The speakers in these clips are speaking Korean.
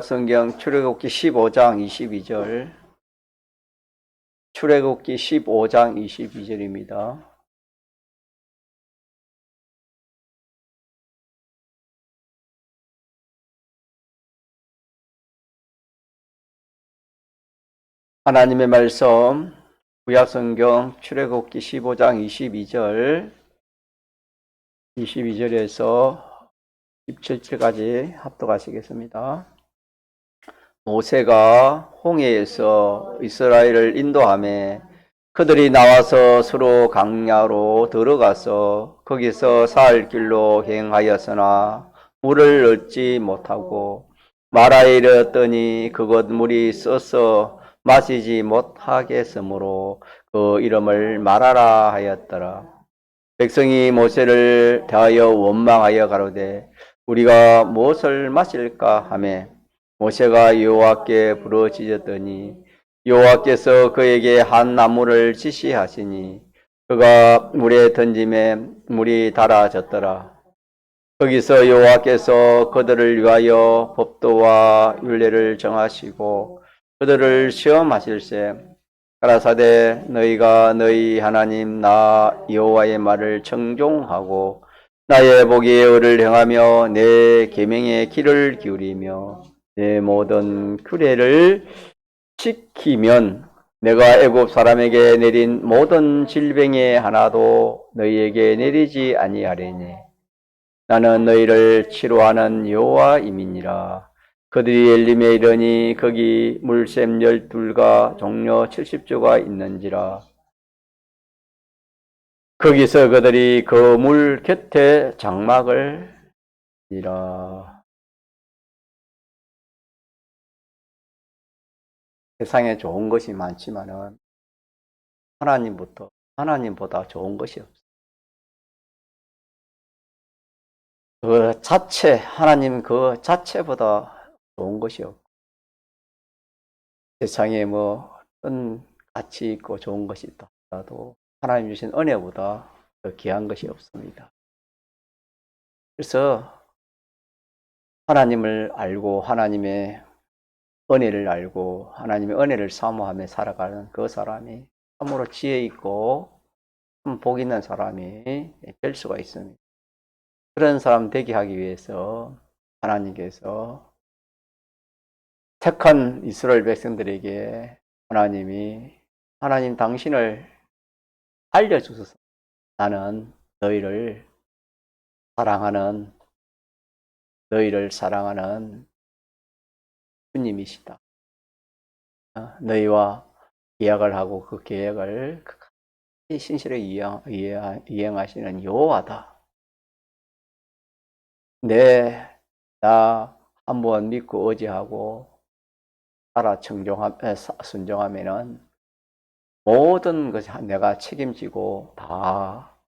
성경 출애굽기 15장 22절, 출애굽기 15장 22절입니다. 하나님의 말씀, 구약성경 출애굽기 15장 22절에서 17절까지 합독하시겠습니다. 모세가 홍해에서 이스라엘을 인도하며 그들이 나와서 서로 강야로 들어가서 거기서 사흘 길로 행하였으나 물을 얻지 못하고 마라에 이르렀더니 그곳 물이 써서 마시지 못하겠으므로 그 이름을 마라라 하였더라. 백성이 모세를 대하여 원망하여 가로되 우리가 무엇을 마실까 하며 모세가 여호와께 부르짖었더니 여호와께서 그에게 한 나무를 지시하시니 그가 물에 던짐에 물이 달아졌더라. 거기서 여호와께서 그들을 위하여 법도와 율례를 정하시고 그들을 시험하실세 가라사대 너희가 너희 하나님 나 여호와의 말을 청종하고 나의 보기에 의를 행하며 내 계명에 귀를 기울이며 내 모든 규례를 지키면 내가 애굽 사람에게 내린 모든 질병의 하나도 너희에게 내리지 아니하리니 나는 너희를 치료하는 여호와임이니라. 그들이 엘림에 이르니 거기 물샘 12가 종려 70조가 있는지라. 거기서 그들이 그 물 곁에 장막을 지라. 세상에 좋은 것이 많지만은 하나님보다 좋은 것이 없어요. 그 자체, 하나님 그 자체보다 좋은 것이 없고, 세상에 뭐 어떤 가치 있고 좋은 것이 있다 하더라도 하나님 주신 은혜보다 더 귀한 것이 없습니다. 그래서 하나님을 알고 하나님의 은혜를 알고 하나님의 은혜를 사모하며 살아가는 그 사람이 참으로 지혜 있고 참 복 있는 사람이 될 수가 있습니다. 그런 사람 되게 하기 위해서 하나님께서 택한 이스라엘 백성들에게 하나님 당신을 알려주소서. 나는 너희를 사랑하는 주님이시다. 너희와 계약을 하고 그 계약을 신실하게 이행하시는 여호와다. 나 한번 믿고 의지하고 순종하면은 모든 것이 내가 책임지고 다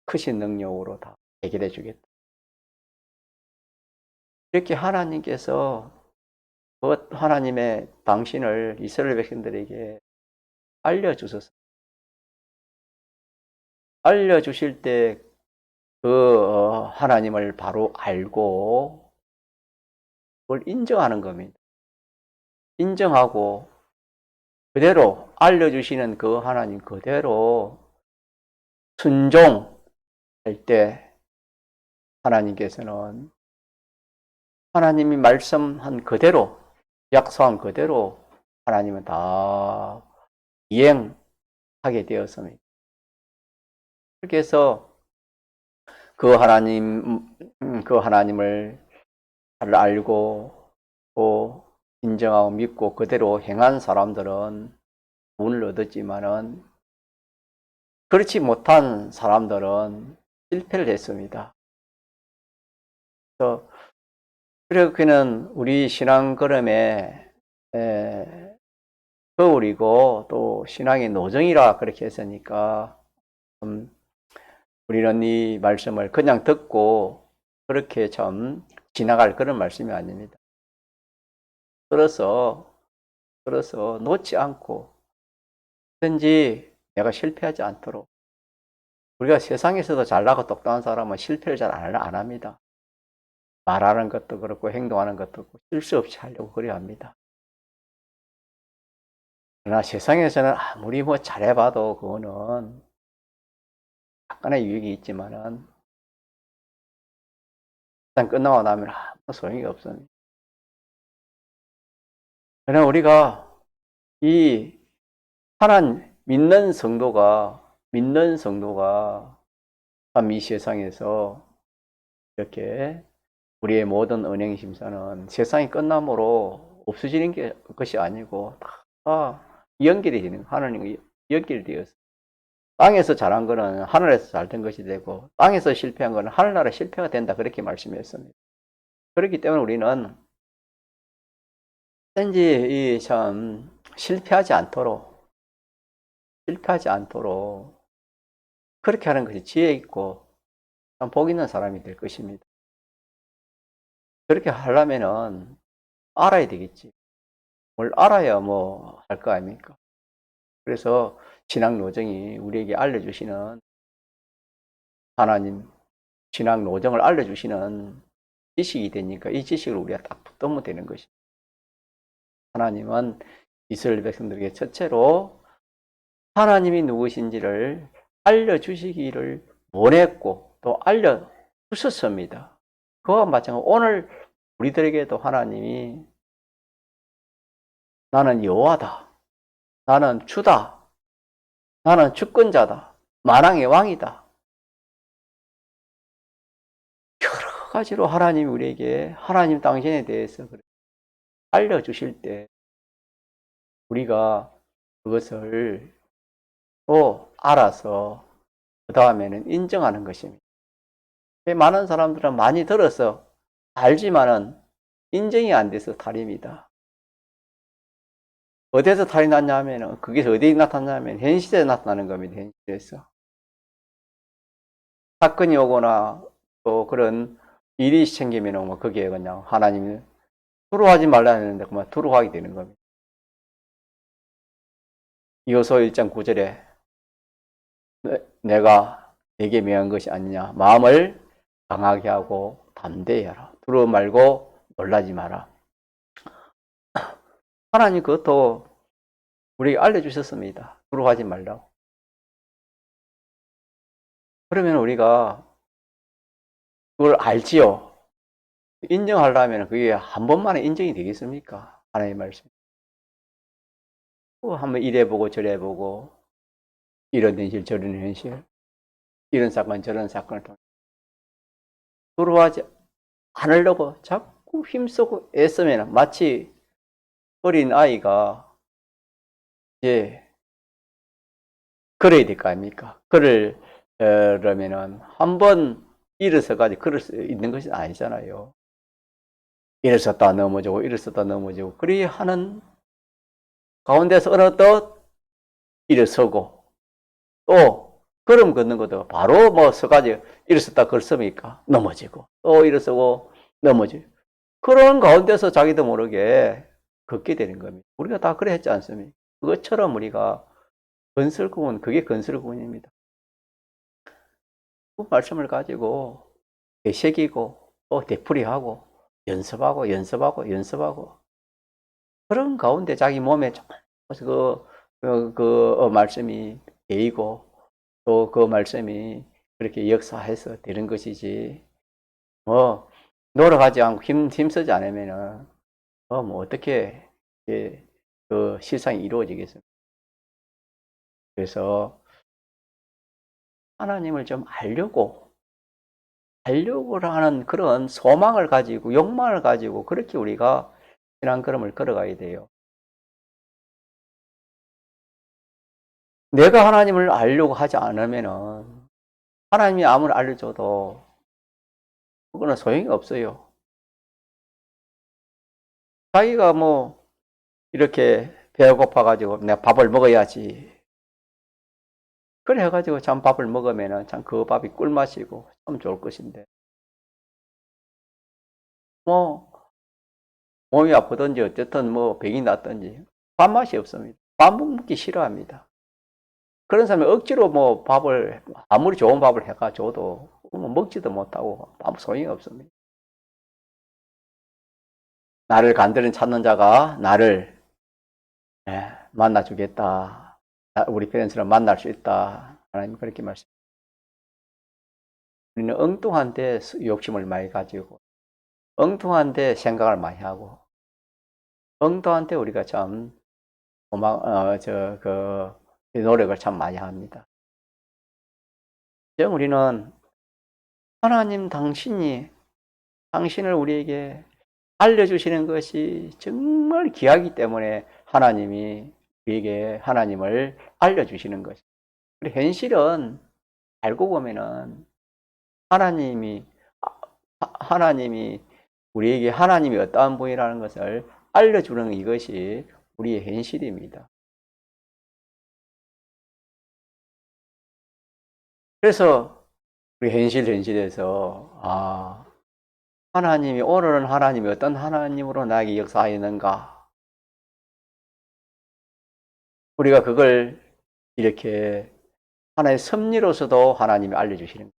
크신 능력으로 다 해결해 주겠다. 이렇게 하나님께서 하나님의 당신을 이스라엘 백성들에게 알려주셔서 알려주실 때 그 하나님을 바로 알고 그걸 인정하는 겁니다. 인정하고 그대로 알려주시는 그 하나님 그대로 순종할 때 하나님께서는 하나님이 말씀한 그대로 약속한 그대로 하나님은 다 이행하게 되었습니다. 그렇게 해서 그 하나님을 잘 알고 또 인정하고 믿고 그대로 행한 사람들은 구원을 얻었지만은 그렇지 못한 사람들은 실패를 했습니다. 그래서 그는 우리 신앙 걸음에 거울이고 또 신앙의 노정이라 그렇게 했으니까 우리는 이 말씀을 그냥 듣고 그렇게 좀 지나갈 그런 말씀이 아닙니다. 들어서 놓지 않고든지 내가 실패하지 않도록. 우리가 세상에서도 잘나고 똑똑한 사람은 실패를 잘 안 합니다. 말하는 것도 그렇고 행동하는 것도 그렇고 실수 없이 하려고 그래야 합니다. 그러나 세상에서는 아무리 뭐 잘해봐도 그거는 약간의 유익이 있지만은 일단 끝나고 나면 아무 소용이 없습니다. 그러나 우리가 이 하나님 믿는 성도가 참 이 세상에서 이렇게 우리의 모든 언행 심사는 세상이 끝남으로 없어지는 것이 아니고 다 연결이 되는 하나님과 연결되어서 땅에서 잘한 거는 하늘에서 잘된 것이 되고 땅에서 실패한 거는 하늘나라 실패가 된다 그렇게 말씀했습니다. 그렇기 때문에 우리는 왠지 참 실패하지 않도록 그렇게 하는 것이 지혜 있고 참 복 있는 사람이 될 것입니다. 그렇게 하려면은 알아야 되겠지. 뭘 알아야 뭐 할 거 아닙니까? 그래서 신앙 노정이 우리에게 알려주시는 하나님 신앙 노정을 알려주시는 지식이 되니까 이 지식을 우리가 딱 붙들면 되는 것입니다. 하나님은 이스라엘 백성들에게 첫째로 하나님이 누구신지를 알려주시기를 원했고 또 알려주셨습니다. 그와 마찬가지로 오늘 우리들에게도 하나님이 나는 여호와다, 나는 주다, 나는 주권자다, 만왕의 왕이다. 여러 가지로 하나님이 우리에게 하나님 당신에 대해서 알려주실 때 우리가 그것을 또 알아서 그 다음에는 인정하는 것입니다. 많은 사람들은 많이 들어서 알지만은 인정이 안 돼서 탈입니다. 어디에서 탈이 났냐면은 그게 어디에 나타나냐면 현실에 나타나는 겁니다. 현실에서 사건이 오거나 또 그런 일이 생기면 뭐 거기에 그냥 하나님이 두려워하지 말라 했는데 그만 두려워하게 되는 겁니다. 이호서 1장 9절에 내가 내게 명한 것이 아니냐 마음을 강하게 하고 담대히 하라. 두려워 말고 놀라지 마라. 하나님 그것도 우리에게 알려주셨습니다. 두려워하지 말라고. 그러면 우리가 그걸 알지요. 인정하려면 그게 한 번만에 인정이 되겠습니까? 하나님의 말씀. 한번 이래보고 저래보고 이런 현실 저런 현실 이런 사건 저런 사건을 통해 두려워하지 않으려고 자꾸 힘쓰고 애쓰면 마치 어린 아이가 이제 걸어야 될 거 아닙니까? 그러면은 한 번 일어서가지고 걸을 수 있는 것이 아니잖아요. 일어섰다 넘어지고 일어섰다 넘어지고 그리 하는 가운데서 어느 또 일어서고 또 걸음 걷는 것도 바로 뭐 서가지고 일어섰다 걸습니까? 넘어지고 또 일어서고 넘어지고 그런 가운데서 자기도 모르게 걷게 되는 겁니다. 우리가 다 그래 했지 않습니까? 그것처럼 우리가 건설구원, 그게 건설구원입니다. 그 말씀을 가지고 되새기고 또 되풀이하고 연습하고 그런 가운데 자기 몸에 그 말씀이 배이고 또 그 말씀이 그렇게 역사해서 되는 것이지 뭐 노력하지 않고 힘쓰지 않으면은 뭐 어떻게 그 실상이 이루어지겠습니까? 그래서 하나님을 좀 알려고 하는 그런 소망을 가지고 욕망을 가지고 그렇게 우리가 신앙 걸음을 걸어가야 돼요. 내가 하나님을 알려고 하지 않으면은 하나님이 아무리 알려줘도 그거는 소용이 없어요. 자기가 뭐 이렇게 배가 고파가지고 내가 밥을 먹어야지 그래 해가지고 참 밥을 먹으면은 참 그 밥이 꿀맛이고 참 좋을 것인데 뭐 몸이 아프든지 어쨌든 뭐 병이 났든지 밥맛이 없습니다. 밥 먹기 싫어합니다. 그런 사람이 억지로 뭐 밥을 아무리 좋은 밥을 해가 줘도 뭐 먹지도 못하고 아무 소용이 없습니다. 나를 간절히 찾는 자가 나를 만나주겠다. 우리 편처럼 만날 수 있다. 하나님 그렇게 말씀. 우리는 엉뚱한데 욕심을 많이 가지고, 엉뚱한데 생각을 많이 하고, 엉뚱한데 우리가 참 노력을 참 많이 합니다. 우리는 하나님 당신을 우리에게 알려주시는 것이 정말 귀하기 때문에 하나님이 우리에게 하나님을 알려주시는 것이. 현실은 알고 보면은 하나님이 우리에게 하나님이 어떠한 분이라는 것을 알려주는 이것이 우리의 현실입니다. 그래서 우리 현실에서 하나님이 오늘은 하나님이 어떤 하나님으로 나에게 역사하였는가, 우리가 그걸 이렇게 하나의 섭리로서도 하나님이 알려주시는 거예요.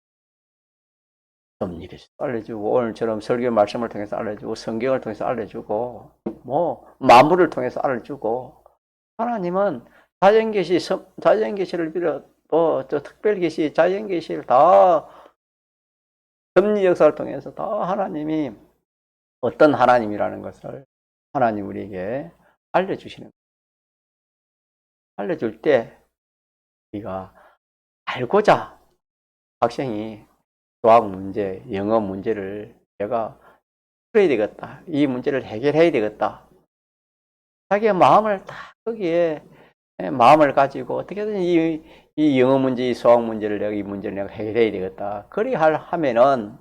섭리로서 알려주고, 오늘처럼 설교 말씀을 통해서 알려주고, 성경을 통해서 알려주고, 만물을 통해서 알려주고, 하나님은 자연계시를 비롯 또 특별계시, 자연계시를 다 섭리 역사를 통해서 다 하나님이 어떤 하나님이라는 것을 하나님 우리에게 알려주시는 거예요. 알려줄 때 우리가 알고자 학생이 수학 문제, 영어 문제를 내가 풀어야 되겠다. 이 문제를 해결해야 되겠다. 자기의 마음을 다 거기에 마음을 가지고 어떻게든 이 영어 문제, 이 수학 문제를 이 문제를 내가 해결해야 되겠다. 그리 하면은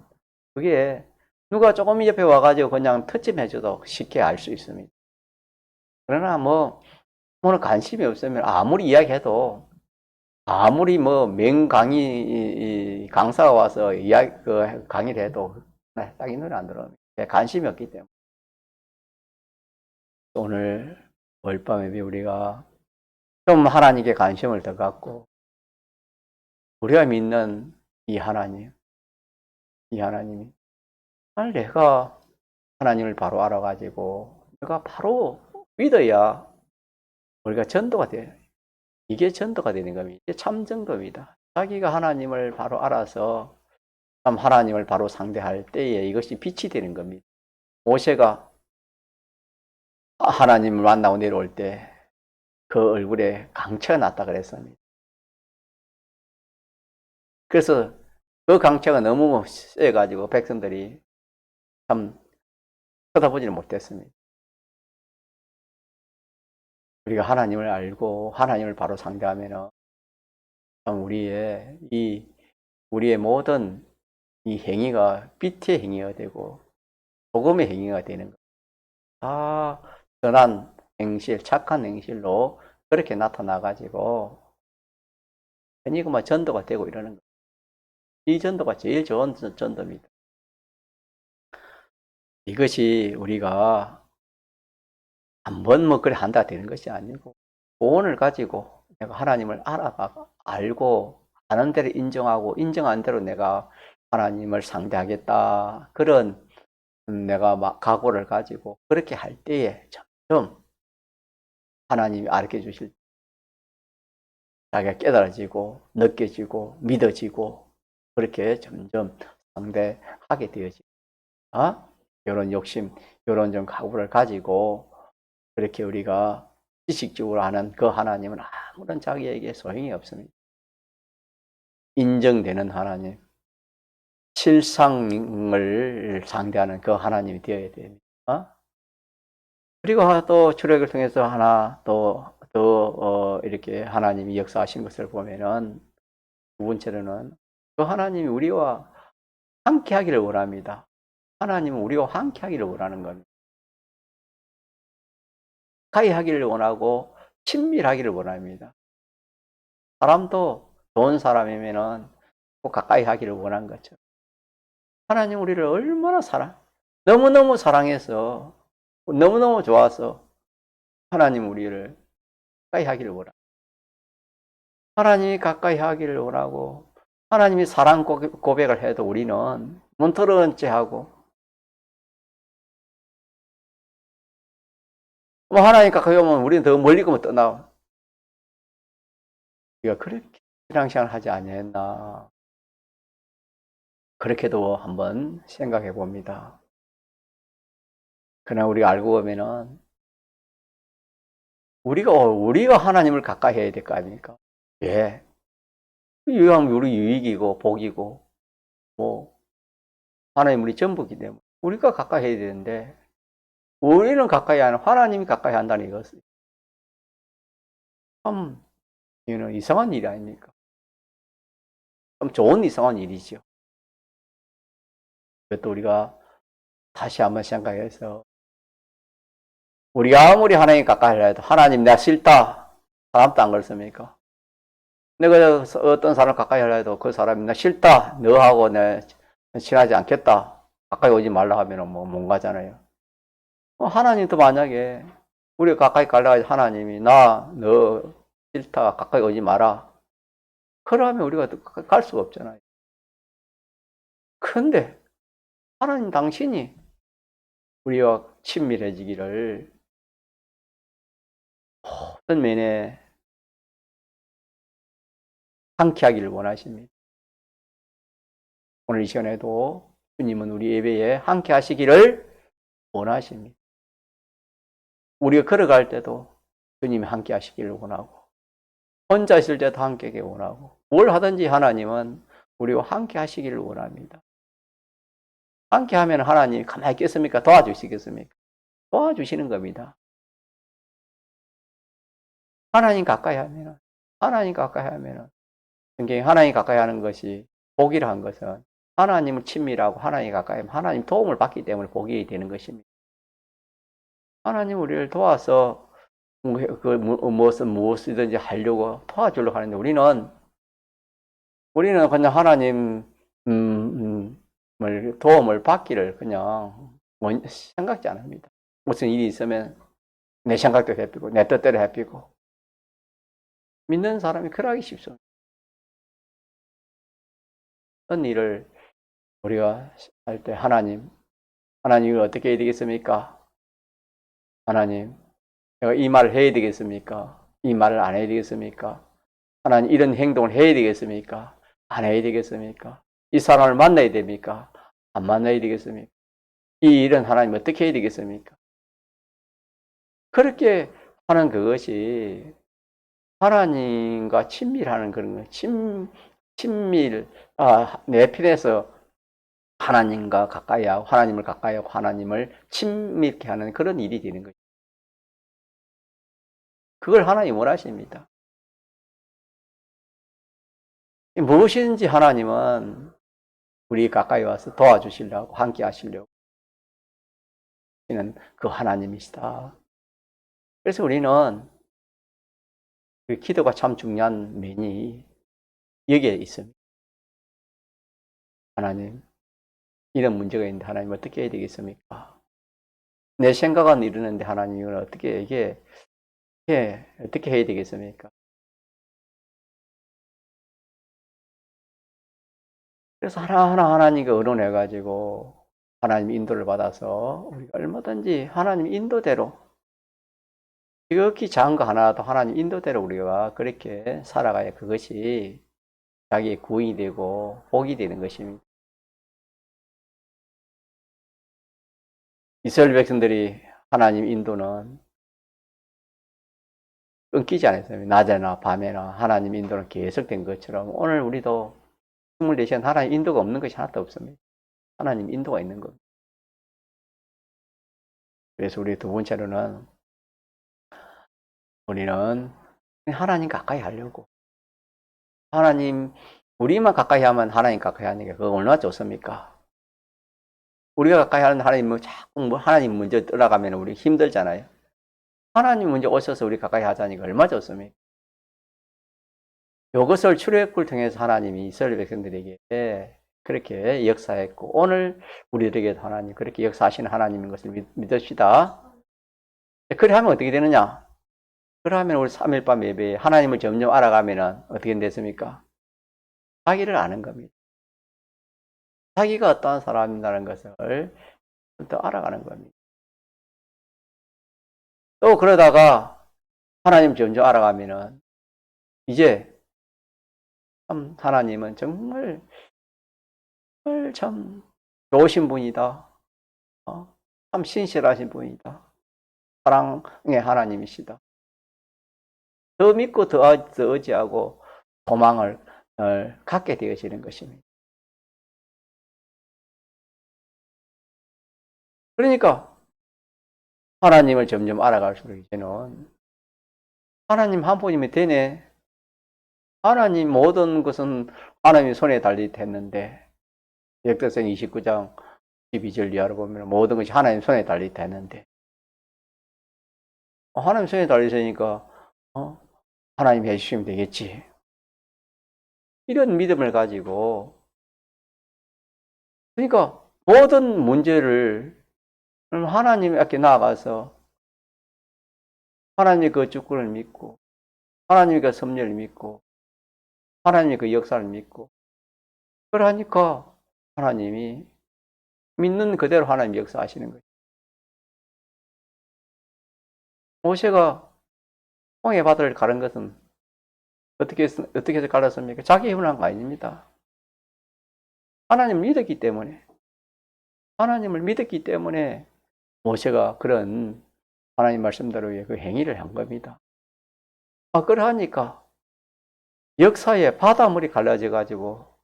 그게 누가 조금 옆에 와가지고 그냥 터치해줘도 쉽게 알 수 있습니다. 그러나 오늘 관심이 없으면 아무리 이야기해도, 아무리 강사가 와서 강의를 해도 딱이 눈에 안 들어옵니다. 관심이 없기 때문에. 오늘 월밤에 우리가 좀 하나님께 관심을 더 갖고, 우리가 믿는 이 하나님이 내가 하나님을 바로 알아가지고 내가 바로 믿어야 우리가 전도가 돼요. 이게 전도가 되는 겁니다. 이게 참 전도입니다. 자기가 하나님을 바로 알아서 참 하나님을 바로 상대할 때에 이것이 빛이 되는 겁니다. 모세가 하나님을 만나고 내려올 때 그 얼굴에 강체가 났다 그랬습니다. 그래서 그 강체가 너무 세가지고 백성들이 참 쳐다보지는 못했습니다. 우리가 하나님을 알고 하나님을 바로 상대하면은 우리의 모든 이 행위가 빛의 행위가 되고 복음의 행위가 되는 것. 다 선한 행실, 착한 행실로 그렇게 나타나가지고 괜히 전도가 되고 이러는 거예요. 이 전도가 제일 좋은 전도입니다. 이것이 우리가 한번 그래 한다 되는 것이 아니고, 오늘 가지고 내가 하나님을 알고 아는 대로 인정하고 인정한 대로 내가 하나님을 상대하겠다, 그런 내가 각오를 가지고 그렇게 할 때에 점점 하나님이 가르쳐 주실 때 자기가 깨달아지고 느껴지고 믿어지고 그렇게 점점 상대하게 되어지고, 이런 욕심, 이런 좀 각오를 가지고 그렇게 우리가 지식적으로 하는 그 하나님은 아무런 자기에게 소용이 없습니다. 인정되는 하나님, 실상을 상대하는 그 하나님이 되어야 됩니다. 그리고 또 출애굽을 통해서 하나 더 이렇게 하나님이 역사하신 것을 보면은, 두 번째로는 그 하나님이 우리와 함께 하기를 원합니다. 하나님은 우리와 함께 하기를 원하는 겁니다. 가까이 하기를 원하고 친밀하기를 원합니다. 사람도 좋은 사람이면은 꼭 가까이 하기를 원한 거죠. 하나님 우리를 얼마나 너무너무 사랑해서, 너무너무 좋아서 하나님 우리를 가까이 하기를 원합니다. 하나님이 가까이 하기를 원하고, 하나님이 사랑 고백을 해도 우리는 문터러운 채 하고 뭐 하나님 가까이 오면 우리는 더 멀리 가면 떠나. 우리가 그렇게 신앙생활 하지 아니했나. 그렇게도 한번 생각해 봅니다. 그러나 우리가 알고 보면은 우리가 하나님을 가까이 해야 될 거 아닙니까? 예. 유하면 우리 유익이고 복이고 뭐 하나님 우리 전부기 때문에 우리가 가까이 해야 되는데 우리는 가까이 안 하고 하나님이 가까이 한다는 이것은 참 이거는 이상한 일이 아닙니까? 참 좋은 이상한 일이죠. 그것도 우리가 다시 한번 생각해서 우리가 아무리 하나님 가까이 하려 해도 하나님 내가 싫다. 사람도 안 그렇습니까? 내가 어떤 사람 가까이 하려 해도 그 사람이 나 싫다. 너하고 내 친하지 않겠다. 가까이 오지 말라 하면 뭐 못 가잖아요. 하나님도 만약에 우리가 가까이 가려 해 하나님이 너 싫다. 가까이 오지 마라. 그러면 우리가 갈 수가 없잖아요. 그런데 하나님 당신이 우리와 친밀해지기를 모든 면에 함께 하기를 원하십니다. 오늘 이 시간에도 주님은 우리 예배에 함께 하시기를 원하십니다. 우리가 걸어갈 때도 주님이 함께 하시기를 원하고 혼자 있을 때도 함께 하기를 원하고 뭘 하든지 하나님은 우리와 함께 하시기를 원합니다. 함께 하면 하나님이 가만히 있겠습니까? 도와주시겠습니까? 도와주시는 겁니다. 하나님 가까이 하면 성경에 하나님 가까이 하는 것이 복이라 한 것은 하나님을 친밀하고 하나님 가까이 하면 하나님 도움을 받기 때문에 복이 되는 것입니다. 하나님 우리를 도와서 무엇이든지 하려고 도와주려고 하는데 우리는 그냥 하나님 도움을 받기를 그냥 생각지 않습니다. 무슨 일이 있으면 내 생각도 해피고 내 뜻대로 해피고 믿는 사람이 그러기 쉽습니다. 어떤 일을 우리가 할 때 하나님이 어떻게 해야 되겠습니까? 하나님, 내가 이 말을 해야 되겠습니까? 이 말을 안 해야 되겠습니까? 하나님, 이런 행동을 해야 되겠습니까? 안 해야 되겠습니까? 이 사람을 만나야 됩니까? 안 만나야 되겠습니까? 이 일은 하나님 어떻게 해야 되겠습니까? 그렇게 하는 그것이 하나님과 친밀하는 그런 거예요. 내 편에서 하나님과 가까이 하고 하나님을 가까이 하고 하나님을 친밀케 하는 그런 일이 되는 거죠. 그걸 하나님 원하십니다. 무엇이든지 하나님은 우리 가까이 와서 도와주시려고 함께 하시려고 하시는 그 하나님이시다. 그래서 우리는 그 기도가 참 중요한 면이 여기에 있습니다. 하나님, 이런 문제가 있는데 하나님 어떻게 해야 되겠습니까? 내 생각은 이러는데 하나님 이걸 어떻게 어떻게 해야 되겠습니까? 그래서 하나하나 하나님께 의논해가지고 하나님 인도를 받아서 우리가 얼마든지 하나님 인도대로 지극히 작은 거 하나도 하나님 인도대로 우리가 그렇게 살아가야 그것이 자기의 구원이 되고 복이 되는 것입니다. 이스라엘 백성들이 하나님 인도는 끊기지 않았어요. 낮에나 밤에나 하나님 인도는 계속된 것처럼 오늘 우리도 24시간 하나님 인도가 없는 것이 하나도 없습니다. 하나님 인도가 있는 겁니다. 그래서 우리 두 번째로는 우리는 하나님 가까이 하려고 하나님 우리만 가까이 하면 하나님 가까이 하는 게 그거 얼마나 좋습니까? 우리가 가까이 하는 하나님 자꾸 하나님 먼저 떠나가면 우리 힘들잖아요. 하나님 먼저 오셔서 우리 가까이 하자니까 얼마나 좋습니까? 이것을 출애굽을 통해서 하나님이 이스라엘 백성들에게 그렇게 역사했고 오늘 우리들에게도 하나님 그렇게 역사하시는 하나님인 것을 믿읍시다. 그래 하면 어떻게 되느냐? 그러면 우리 3일 밤 예배에 하나님을 점점 알아가면 어떻게 됐습니까? 자기를 아는 겁니다. 자기가 어떠한 사람이라는 것을 또 알아가는 겁니다. 또 그러다가 하나님 점점 알아가면은 이제 참 하나님은 정말 참 좋으신 분이다. 참 신실하신 분이다. 사랑의 하나님이시다. 더 믿고 더 의지하고 소망을 갖게 되어지는 것입니다. 그러니까 하나님을 점점 알아갈수록 이제는 하나님 한 분이면 되네. 하나님 모든 것은 하나님의 손에 달리했는데 역대상 29장 12절 이하로 보면 모든 것이 하나님 손에 달리했는데 하나님 손에 달리으니까 하나님이 해주시면 되겠지. 이런 믿음을 가지고 그러니까 모든 문제를 하나님께 나아가서 하나님의 그 주권을 믿고 하나님의 그 섭리를 믿고 하나님의 그 역사를 믿고 그러니까 하나님이 믿는 그대로 하나님 역사하시는 거예요. 모세가 홍해 바다를 가른 것은 어떻게 해서 갈았습니까? 자기 힘을 한 거 아닙니다. 하나님을 믿었기 때문에 모세가 그런 하나님 말씀대로의 그 행위를 한 겁니다. 그러하니까 역사에 바닷물이 갈라져가지고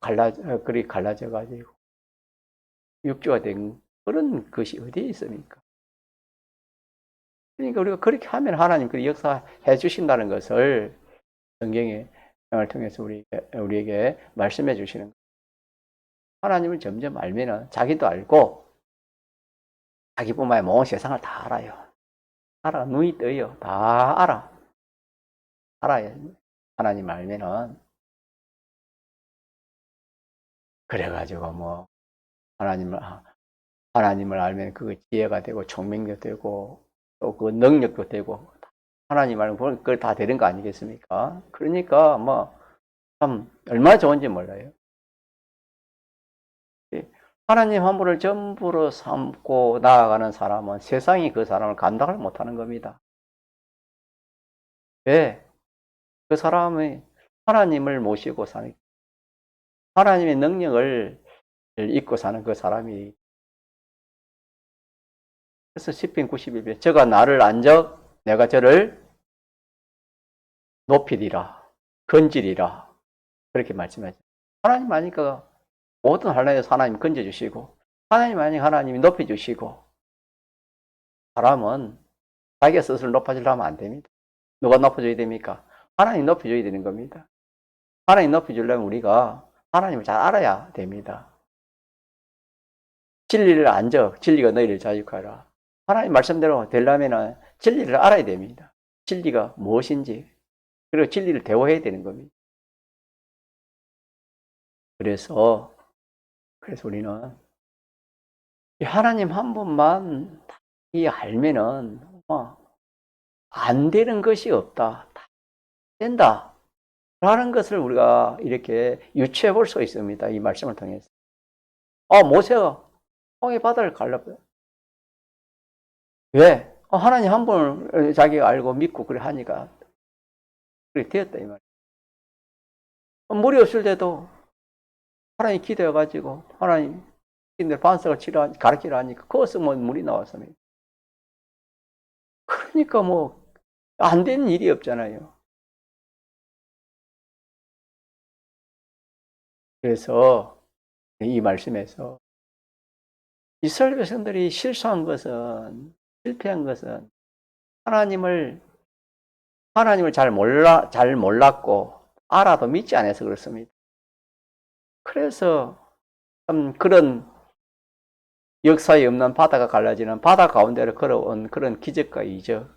육조가 된 그런 것이 어디에 있습니까? 그러니까 우리가 그렇게 하면 하나님 그 역사해 주신다는 것을 성경의 을 통해서 우리에게 말씀해 주시는 거예요. 하나님을 점점 알면은 자기도 알고 자기뿐만 아니라 온 세상을 다 알아요. 눈이 떠요. 다 알아요. 하나님 알면은 그래가지고 뭐 하나님을 알면 그 지혜가 되고 총명도 되고 또 그 능력도 되고 하나님 알면 그걸 다 되는 거 아니겠습니까? 그러니까 뭐 참 얼마나 좋은지 몰라요. 하나님 한 분을 전부로 삼고 나아가는 사람은 세상이 그 사람을 감당을 못하는 겁니다. 왜? 그 사람이 하나님을 모시고 사는 하나님의 능력을 잊고 사는 그 사람이 그래서 시편 91편 저가 나를 안적 내가 저를 높이리라 건지리라 그렇게 말씀하죠. 하나님 아니까 모든 환란에서 하나님 건져주시고 하나님 아니까 하나님이 높여주시고 사람은 자기가 스스로 높아지려면 안 됩니다. 누가 높여줘야 됩니까? 하나님 높여줘야 되는 겁니다. 하나님 높여주려면 우리가 하나님을 잘 알아야 됩니다. 진리를 안적 진리가 너희를 자유하라. 하나님 말씀대로 되려면 진리를 알아야 됩니다. 진리가 무엇인지 그리고 진리를 대화해야 되는 겁니다. 그래서 우리는 하나님 한 분만 알면은 안 되는 것이 없다. 다 된다. 라는 것을 우리가 이렇게 유추해 볼 수 있습니다. 이 말씀을 통해서. 모세가 홍해 바다를 갈라버려. 왜? 하나님 한 분을 자기가 알고 믿고 그래 하니까 그렇게 되었다 이 말. 물이 없을 때도 하나님 기도해가지고 하나님 반석을 가르치라 하니까 그것을 물이 나왔습니다. 그러니까 안 되는 일이 없잖아요. 그래서 이 말씀에서 이스라엘 백성들이 실패한 것은 하나님을 잘 몰랐고 알아도 믿지 않아서 그렇습니다. 그래서 그런 역사에 없는 바다가 갈라지는 바다 가운데로 걸어온 그런 기적과 이적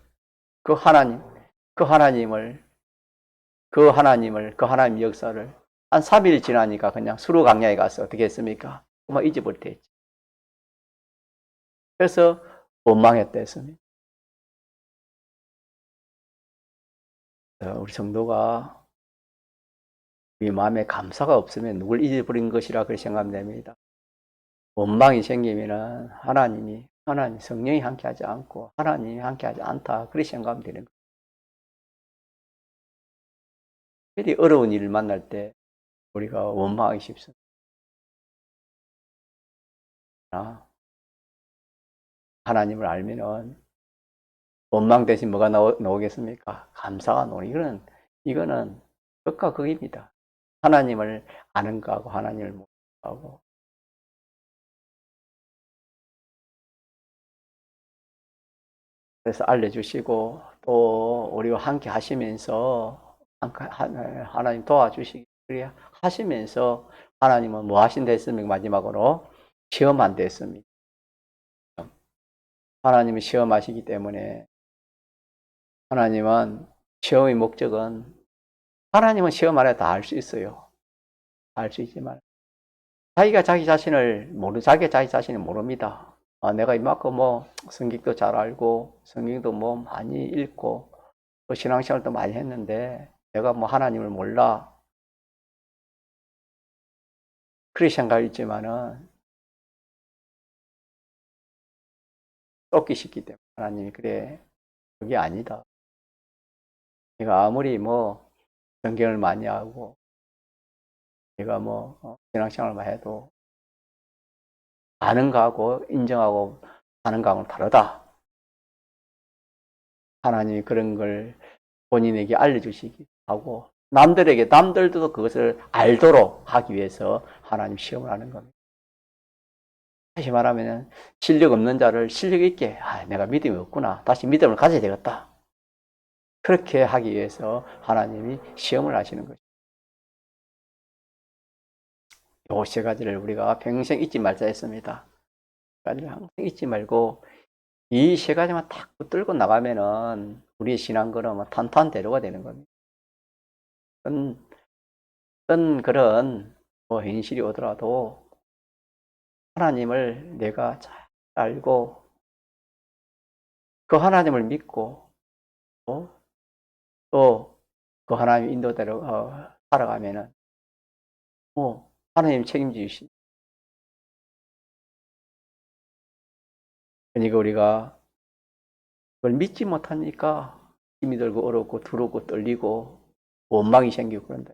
그 하나님 역사를 한 3일 지나니까 그냥 수로 강야에 가서 어떻게 했습니까? 정말 잊어버렸지. 그래서 원망했다 했습니다. 우리 성도가 우리 마음에 감사가 없으면 누굴 잊어버린 것이라 그렇게 생각됩니다. 원망이 생기면 하나님이 하나님 성령이 함께하지 않고 하나님이 함께하지 않다. 그렇게 생각하면 되는 거예요. 어려운 일을 만날 때 우리가 원망하기 쉽습니다. 하나님을 알면은 원망 대신 뭐가 나오겠습니까? 감사가 나오니 이거는 극과 극입니다. 하나님을 아는 거하고 하나님을 모르는 거하고. 그래서 알려주시고 또 우리와 함께 하시면서 하나님 도와주시기 그래 하시면서 하나님은 뭐 하신다 했습니까? 마지막으로 시험한다 했습니다. 하나님은 시험하시기 때문에 하나님은 시험의 목적은 하나님은 시험 안에 다 알 수 있어요. 알 수 있지만 자기가 자기 자신을 모릅니다. 내가 이만큼 뭐 성경도 잘 알고 성경도 뭐 많이 읽고 또 신앙생활도 많이 했는데 내가 뭐 하나님을 몰라 그렇게 생각이 있지만은 쫓기시기 때문에 하나님이 그래 그게 아니다. 내가 아무리 뭐 성경을 많이 하고 내가 뭐 신앙생활만 해도 아는 거하고 인정하고 하는 거하고는 다르다. 하나님이 그런 걸 본인에게 알려주시기 하고 남들도 그것을 알도록 하기 위해서 하나님 시험을 하는 겁니다. 다시 말하면 실력 없는 자를 실력 있게 내가 믿음이 없구나. 다시 믿음을 가져야 되겠다. 그렇게 하기 위해서 하나님이 시험을 하시는 거죠. 요 세 가지를 우리가 평생 잊지 말자 했습니다. 가지를 항상 잊지 말고 이 세 가지만 딱 붙들고 나가면은 우리의 신앙걸음은 탄탄대로가 되는 겁니다. 어떤 그런 현실이 오더라도 하나님을 내가 잘 알고 그 하나님을 믿고 또 그 하나님 인도대로 살아가면은 하나님 책임지시. 그러니까 우리가 그걸 믿지 못하니까 힘이 들고 어렵고 두렵고 떨리고 원망이 생기고 그런다.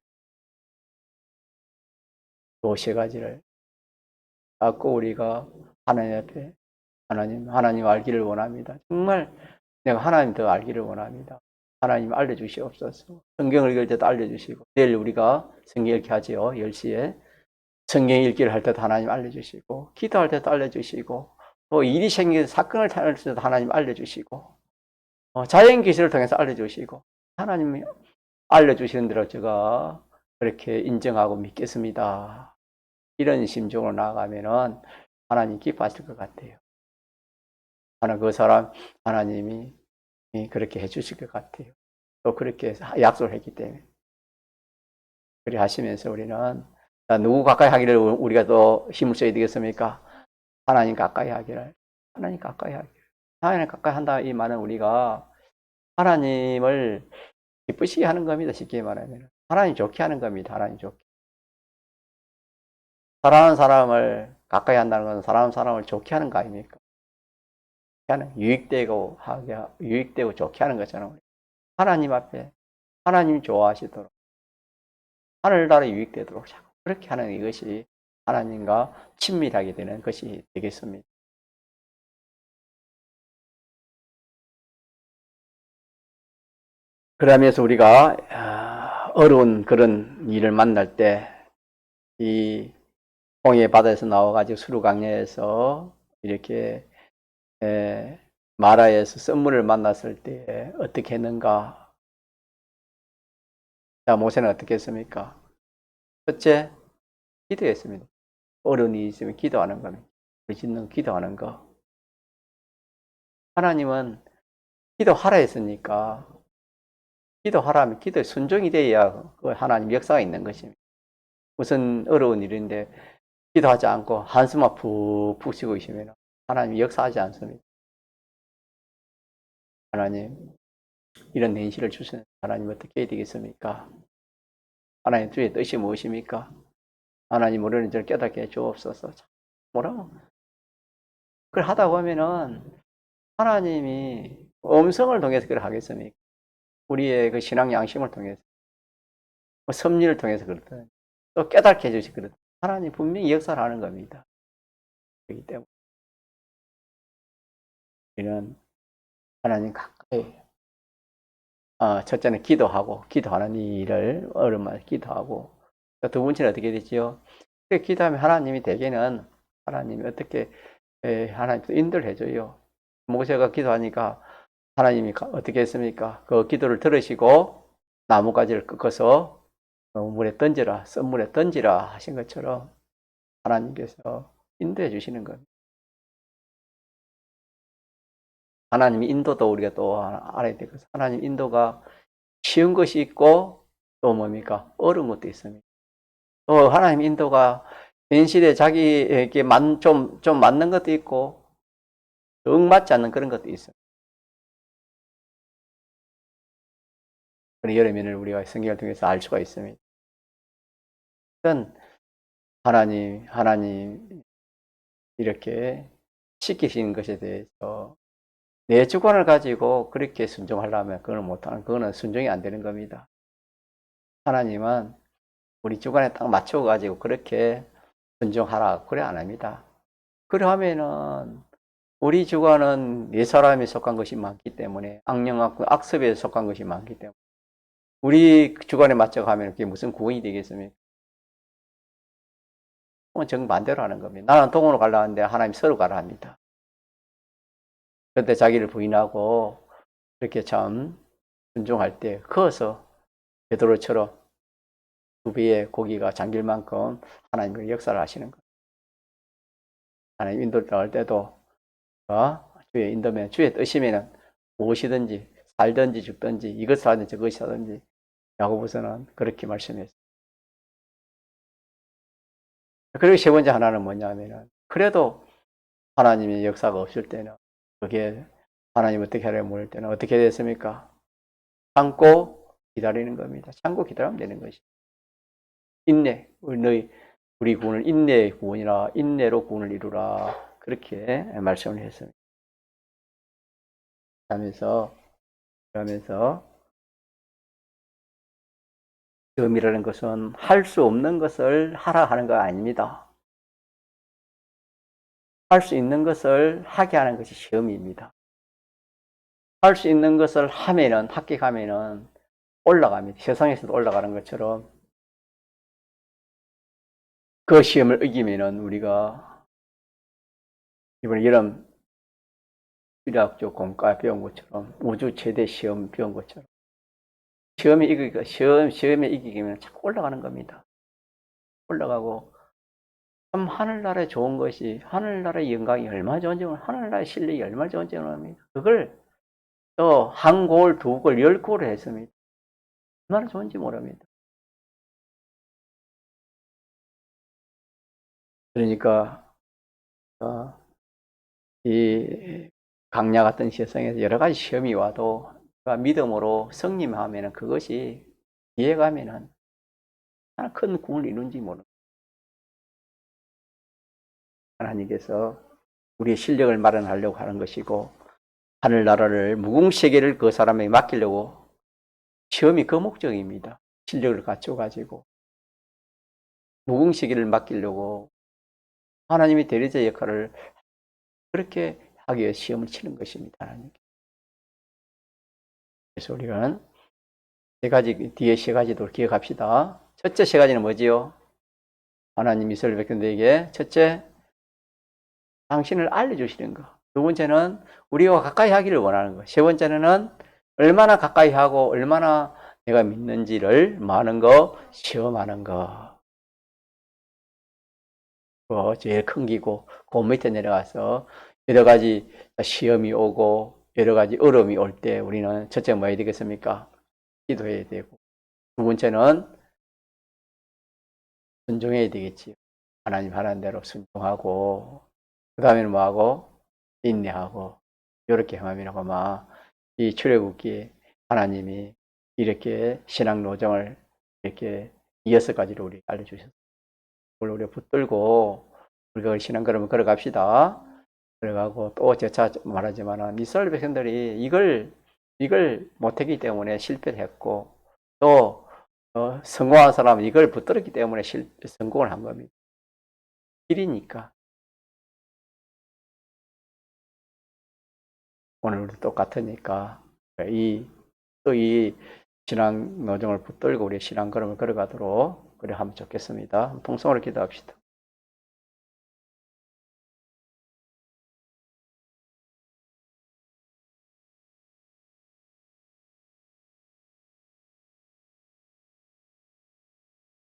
그 세 가지를 자꾸 우리가 하나님 앞에 하나님 알기를 원합니다. 정말 내가 하나님 더 알기를 원합니다. 하나님 알려주시옵소서. 성경을 읽을 때도 알려주시고 내일 우리가 성경 읽기 하지요. 10시에 성경 읽기를 할 때도 하나님 알려주시고 기도할 때도 알려주시고 또 일이 생긴 사건을 탈 때도 하나님 알려주시고 자연 기술을 통해서 알려주시고 하나님이 알려주시는 대로 제가 그렇게 인정하고 믿겠습니다. 이런 심정으로 나아가면은 하나님 기뻐하실 것 같아요. 그 사람 하나님이 그렇게 해주실 것 같아요. 또 그렇게 약속을 했기 때문에 그렇게 하시면서 우리는 누구 가까이 하기를 우리가 또 힘을 써야 되겠습니까? 하나님 가까이 하기를 하나님 가까이 하기를 하나님 가까이 한다 이 말은 우리가 하나님을 기쁘시게 하는 겁니다. 쉽게 말하면 하나님 좋게 하는 겁니다. 하나님 좋게 사랑하는 사람을 가까이 한다는 것은 사랑하는 사람을 좋게 하는 거 아닙니까? 유익되고 좋게 하는 거잖아요. 하나님 앞에 하나님 좋아하시도록 하늘나라 유익되도록 자꾸 그렇게 하는 이것이 하나님과 친밀하게 되는 것이 되겠습니다. 그러면서 우리가 어려운 그런 일을 만날 때 이 홍해 바다에서 나와가지고 수르강야에서 이렇게 마라에서 썸물을 만났을 때 어떻게 했는가? 자, 모세는 어떻게 했습니까? 첫째, 기도했습니다. 어려운 일이 있으면 기도하는 겁니다. 우리 짓는 기도하는 거. 하나님은 기도하라 했으니까 기도하라 하면 기도에 순종이 돼야 그 하나님 역사가 있는 것입니다. 무슨 어려운 일인데 기도하지 않고 한숨만 푹푹 쉬고 있으면 하나님이 역사하지 않습니다. 하나님, 이런 현실을 주시는 하나님 어떻게 해야 되겠습니까? 하나님 주의 뜻이 무엇입니까? 하나님 모르는 저를 깨닫게 해 주옵소서. 뭐라고? 그걸 하다 보면은 하나님이 음성을 통해서 그걸 하겠습니까? 우리의 그 신앙 양심을 통해서, 뭐 섭리를 통해서 그렇든, 또 깨닫게 해주시 그렇든, 하나님 분명히 역사를 하는 겁니다. 그렇기 때문에 우리는 하나님 가까이, 첫째는 기도하고, 기도하는 일을 얼음만 기도하고, 두 번째는 어떻게 되지요? 기도하면 하나님이 대개는 하나님이 어떻게 하나님 인도를 해줘요. 모세가 기도하니까 하나님이 어떻게 했습니까? 그 기도를 들으시고 나뭇가지를 꺾어서 물에 던지라, 썬물에 던지라 하신 것처럼 하나님께서 인도해 주시는 겁니다. 하나님의 인도도 우리가 또 알아야 되고, 하나님 인도가 쉬운 것이 있고 또 뭡니까? 어려운 것도 있습니다. 또 하나님 인도가 현실에 자기에게 좀 맞는 것도 있고 정 맞지 않는 그런 것도 있어요. 그런 여러 면을 우리가 성경을 통해서 알 수가 있습니다. 하나님 이렇게 시키시는 것에 대해서 내 주관을 가지고 그렇게 순종하려면 그걸 못하는, 그거는 순종이 안 되는 겁니다. 하나님은 우리 주관에 딱 맞춰가지고 그렇게 순종하라, 그래 안 합니다. 그래 하면은 우리 주관은 네 사람에 속한 것이 많기 때문에, 악습에 속한 것이 많기 때문에 우리 주관에 맞춰 가면 그게 무슨 구원이 되겠습니까? 정반대로 하는 겁니다. 나는 동으로 가려 하는데 하나님 서로 가라 합니다. 그때 자기를 부인하고 그렇게 참 순종할 때 커서 베드로처럼 두 배의 고기가 잠길 만큼 하나님의 역사를 하시는 거예요. 하나님 인도를 따를 때도 주의 인도면, 주의 뜻이면 무엇이든지 살든지 죽든지 이것을 하든지 저것이 하든지, 야고보서는 그렇게 말씀했어요. 그리고 세 번째 하나는 뭐냐면은, 그래도 하나님의 역사가 없을 때는, 그게 하나님 어떻게 하려고 모를 때는 어떻게 됐습니까? 참고 기다리는 겁니다. 참고 기다리면 되는 것이. 인내, 우리 구원을 인내의 구원이라, 인내로 구원을 이루라, 그렇게 말씀을 했습니다. 그러면서 시험이라는 것은 할 수 없는 것을 하라 하는 거 아닙니다. 할 수 있는 것을 하게 하는 것이 시험입니다. 할 수 있는 것을 하면은, 합격하면은 올라갑니다. 세상에서도 올라가는 것처럼 그 시험을 이기면은 우리가 이번에 여름 수리학교 공과 배운 것처럼, 우주 최대 시험 배운 것처럼, 시험에 이기면 자꾸 올라가는 겁니다. 올라가고, 참 하늘나라에 좋은 것이, 하늘나라의 영광이 얼마나 좋은지, 하늘나라의 실력이 얼마나 좋은지 모릅니다. 그걸 또 한 골, 두 골, 10골을 했습니다. 얼마나 좋은지 모릅니다. 그러니까 이 강야 같은 세상에서 여러 가지 시험이 와도 믿음으로 승리하면 그것이 뒤에 가면은 얼마나 큰 구원을 이룬지 모릅니다. 하나님께서 우리의 실력을 마련하려고 하는 것이고, 하늘나라를, 무궁세계를 그 사람에게 맡기려고, 시험이 그 목적입니다. 실력을 갖춰가지고 무궁세계를 맡기려고 하나님이 대리자 역할을 그렇게 하기 위해 시험을 치는 것입니다. 하나님. 그래서 우리는 뒤에 세 가지도 기억합시다. 첫째 세 가지는 뭐지요? 하나님 이스라엘 백성들에게 첫째, 당신을 알려주시는 것. 두 번째는 우리와 가까이 하기를 원하는 것. 세 번째는 얼마나 가까이 하고 얼마나 내가 믿는지를 많은 거 시험하는 거. 제일 큰 기고, 그 밑에 내려가서 여러 가지 시험이 오고 여러 가지 어려움이 올 때 우리는 첫째 뭐 해야 되겠습니까? 기도해야 되고, 두 번째는 순종해야 되겠지요. 하나님 하라는 대로 순종하고, 그 다음에는 뭐하고? 인내하고, 이렇게 하면 아마 이 출애굽기에 하나님이 이렇게 신앙 노정을 이렇게 6가지로 우리 알려주셨어요. 그걸 우리가 붙들고 우리가 신앙 걸음을 걸어갑시다. 들어가고 또 재차 말하지만은 이스라엘 백성들이 이걸 못했기 때문에 실패를 했고 또 성공한 사람은 이걸 붙들었기 때문에 성공을 한 겁니다. 길이니까 오늘도 똑같으니까 이 신앙 노정을 붙들고 우리 신앙 걸음을 걸어가도록 그래 하면 좋겠습니다. 통성으로 기도합시다.